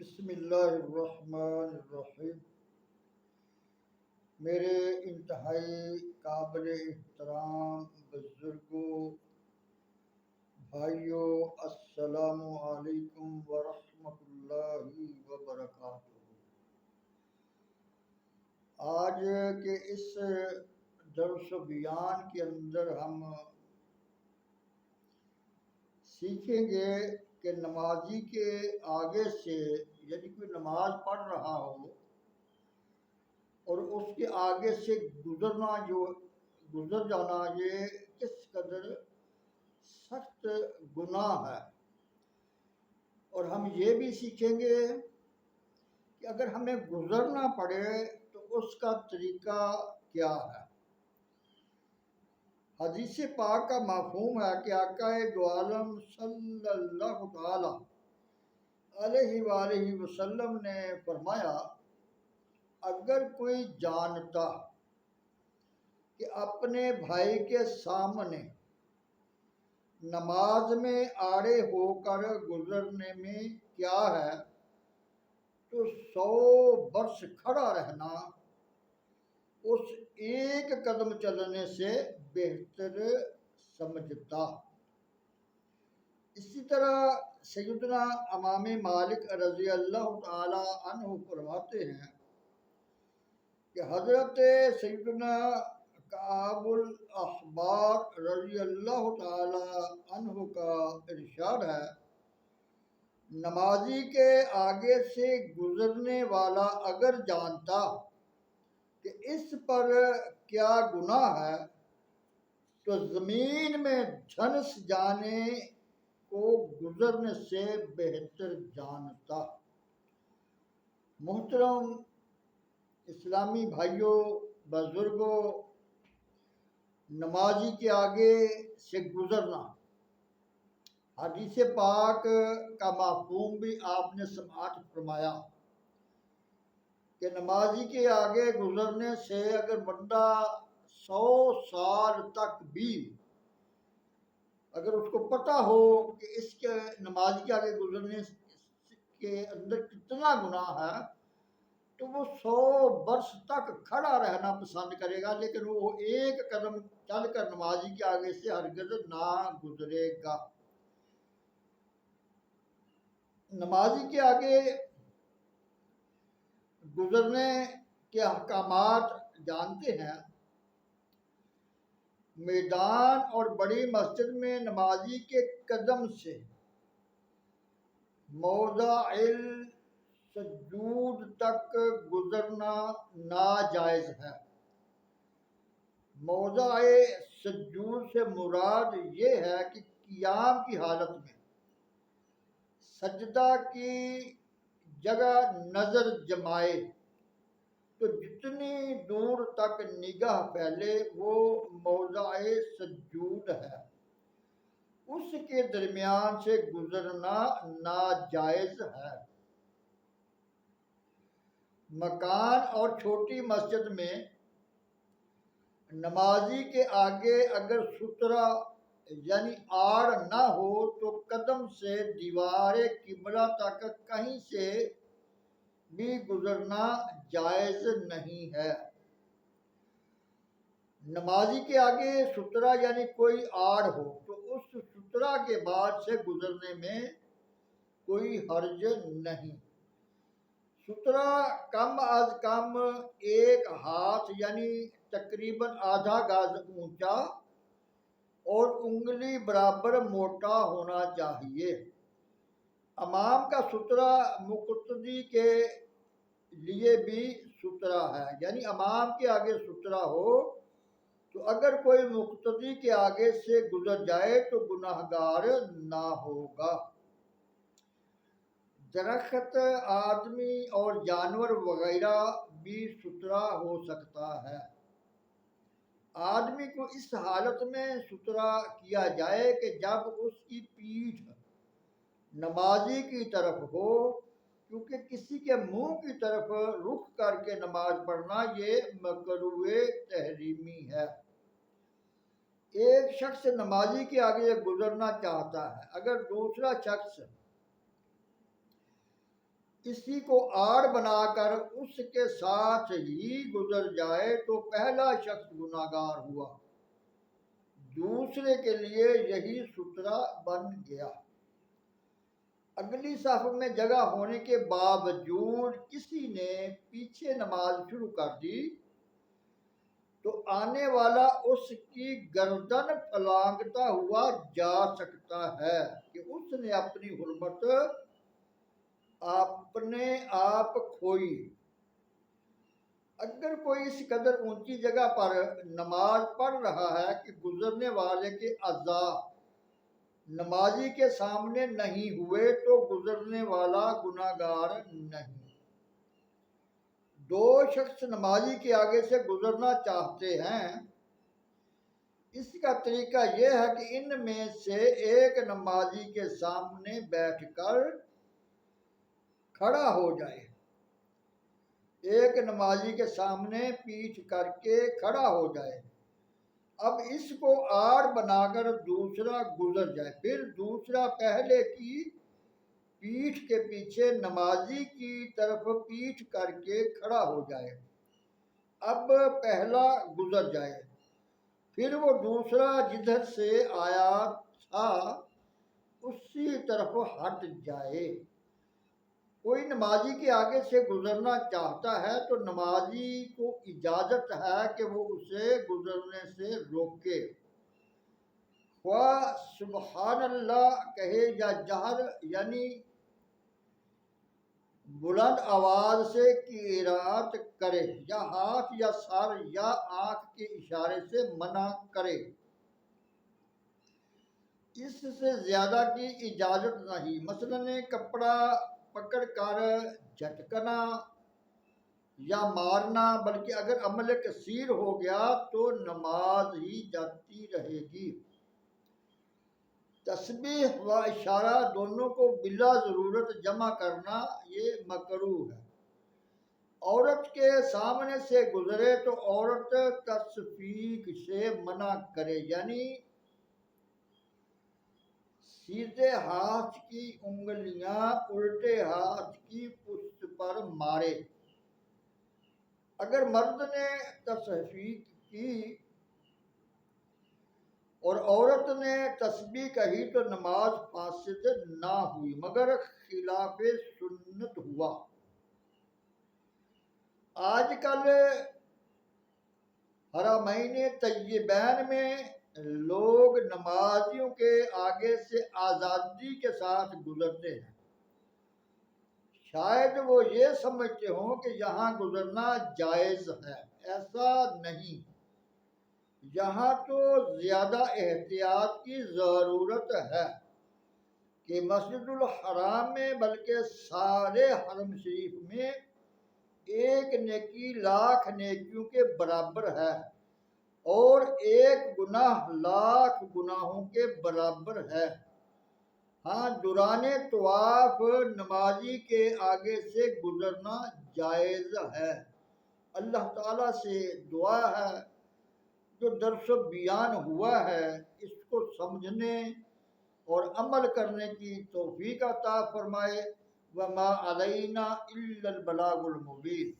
بسم اللہ الرحمن الرحیم۔ میرے انتہائی قابل احترام بزرگوں، بھائیوں، السلام علیکم ورحمۃ اللہ وبرکاتہ۔ آج کے اس درس و بیان کے اندر ہم سیکھیں گے کہ نمازی کے آگے سے، یعنی کوئی نماز پڑھ رہا ہو اور اس کے آگے سے گزر جانا یہ کس قدر سخت گناہ ہے۔ اور ہم یہ بھی سیکھیں گے کہ اگر ہمیں گزرنا پڑے تو اس کا طریقہ کیا ہے۔ حدیث پاک کا مفہوم ہے کہ آقا دو عالم صلی اللہ تعالی علیہ وآلہ وسلم نے فرمایا، اگر کوئی جانتا کہ اپنے بھائی کے سامنے نماز میں آڑے ہو کر گزرنے میں کیا ہے تو 100 برس کھڑا رہنا اس ایک قدم چلنے سے بہتر سمجھتا۔ اسی طرح سیدنا امام مالک رضی اللہ تعالی عنہ فرماتے ہیں کہ حضرت سیدنا کعب الاحبار رضی اللہ تعالی عنہ کا ارشاد ہے، نمازی کے آگے سے گزرنے والا اگر جانتا کہ اس پر کیا گناہ ہے تو زمین میں جھنس جانے کو گزرنے سے بہتر جانتا۔ محترم اسلامی بھائیوں، بزرگوں، نمازی کے آگے سے گزرنا، حدیث پاک کا مفہوم بھی آپ نے سماعت فرمایا کہ نمازی کے آگے گزرنے سے اگر بندہ 100 سال تک بھی اگر اس کو پتہ ہو کہ اس کے نمازی کے آگے گزرنے کے اندر کتنا گناہ ہے تو وہ 100 برس تک کھڑا رہنا پسند کرے گا، لیکن وہ ایک قدم چل کر نمازی کے آگے سے ہرگز نہ گزرے گا۔ نمازی کے آگے گزرنے کے احکامات جانتے ہیں۔ میدان اور بڑی مسجد میں نمازی کے قدم سے موضع السجود تک گزرنا ناجائز ہے۔ موضع سجود سے مراد یہ ہے کہ قیام کی حالت میں سجدہ کی جگہ نظر جمائے تو جتنی دور تک نگاہ پھیلے وہ موضع سجود ہے، اس کے درمیان سے گزرنا ناجائز ہے۔ مکان اور چھوٹی مسجد میں نمازی کے آگے اگر سترہ یعنی آڑ نہ ہو تو قدم سے دیوار قبلہ تک کہیں سے بھی گزرنا جائز نہیں ہے۔ نمازی کے آگے سترہ یعنی کوئی آڑ ہو تو اس سترہ کے بعد سے گزرنے میں کوئی حرج نہیں۔ سترہ کم از کم 1 ہاتھ یعنی تقریباً آدھا گز اونچا اور انگلی برابر موٹا ہونا چاہیے۔ امام کا سترہ مقتدی کے لیے بھی سترہ ہے، یعنی امام کے آگے سترہ ہو تو اگر کوئی مقتدی کے آگے سے گزر جائے تو گناہگار نہ ہوگا۔ درخت، آدمی اور جانور وغیرہ بھی سترہ ہو سکتا ہے۔ آدمی کو اس حالت میں سترہ کیا جائے کہ جب اس کی پیٹھ نمازی کی طرف ہو، کیونکہ کسی کے منہ کی طرف رخ کر کے نماز پڑھنا یہ مکروہ تحریمی ہے۔ ایک شخص نمازی کے آگے گزرنا چاہتا ہے، اگر دوسرا شخص کسی کو آڑ بنا کر اس کے ساتھ ہی گزر جائے تو پہلا شخص گناہگار ہوا، دوسرے کے لیے یہی سترا بن گیا۔ اگلی صف میں جگہ ہونے کے باوجود کسی نے پیچھے نماز شروع کر دی تو آنے والا اس کی گردن پھلانگتا ہوا جا سکتا ہے کہ اس نے اپنی حرمت اپنے آپ کھوئی۔ اگر کوئی اس قدر اونچی جگہ پر نماز پڑھ رہا ہے کہ گزرنے والے کے اعضاء نمازی کے سامنے نہیں ہوئے تو گزرنے والا گناہگار نہیں۔ دو شخص نمازی کے آگے سے گزرنا چاہتے ہیں، اس کا طریقہ یہ ہے کہ ان میں سے ایک نمازی کے سامنے بیٹھ کر کھڑا ہو جائے، ایک نمازی کے سامنے پیٹھ کر کے کھڑا ہو جائے۔ اب اس کو آڑ بنا کر دوسرا گزر جائے، پھر دوسرا پہلے کی پیٹھ کے پیچھے نمازی کی طرف پیٹھ کر کے کھڑا ہو جائے۔ اب پہلا گزر جائے، پھر وہ دوسرا جدھر سے آیا تھا اسی طرف ہٹ جائے۔ کوئی نمازی کے آگے سے گزرنا چاہتا ہے تو نمازی کو اجازت ہے کہ وہ اسے گزرنے سے روکے، خواہ سبحان اللہ کہے یا جہر یعنی بلند آواز سے قرات کرے، یا ہاتھ یا سر یا آنکھ کے اشارے سے منع کرے، اس سے زیادہ کی اجازت نہیں۔ مثلاً کپڑا پکڑ کر جھٹکنا یا مارنا، بلکہ اگر عمل کثیر ہو گیا تو نماز ہی جاتی رہے گی۔ تسبیح و اشارہ دونوں کو بلا ضرورت جمع کرنا یہ مکروہ ہے۔ عورت کے سامنے سے گزرے تو عورت تصفیق سے منع کرے، یعنی سیدھے ہاتھ کی انگلیاں الٹے ہاتھ کی پشت پر مارے۔ اگر مرد نے تصفیق کی اور عورت نے تسبیح کہی تو نماز فاسد نہ ہوئی مگر خلاف سنت ہوا۔ آج کل حرمین طیبین میں لوگ نمازیوں کے آگے سے آزادی کے ساتھ گزرتے ہیں، شاید وہ یہ سمجھتے ہوں کہ یہاں گزرنا جائز ہے۔ ایسا نہیں، یہاں تو زیادہ احتیاط کی ضرورت ہے کہ مسجد الحرام میں بلکہ سارے حرم شریف میں ایک نیکی لاکھ نیکیوں کے برابر ہے اور ایک گناہ لاکھ گناہوں کے برابر ہے۔ ہاں، دوران طواف نمازی کے آگے سے گزرنا جائز ہے۔ اللہ تعالیٰ سے دعا ہے جو درس و بیان ہوا ہے اس کو سمجھنے اور عمل کرنے کی توفیق عطا فرمائے۔ وما علینا الا البلاغ المبین۔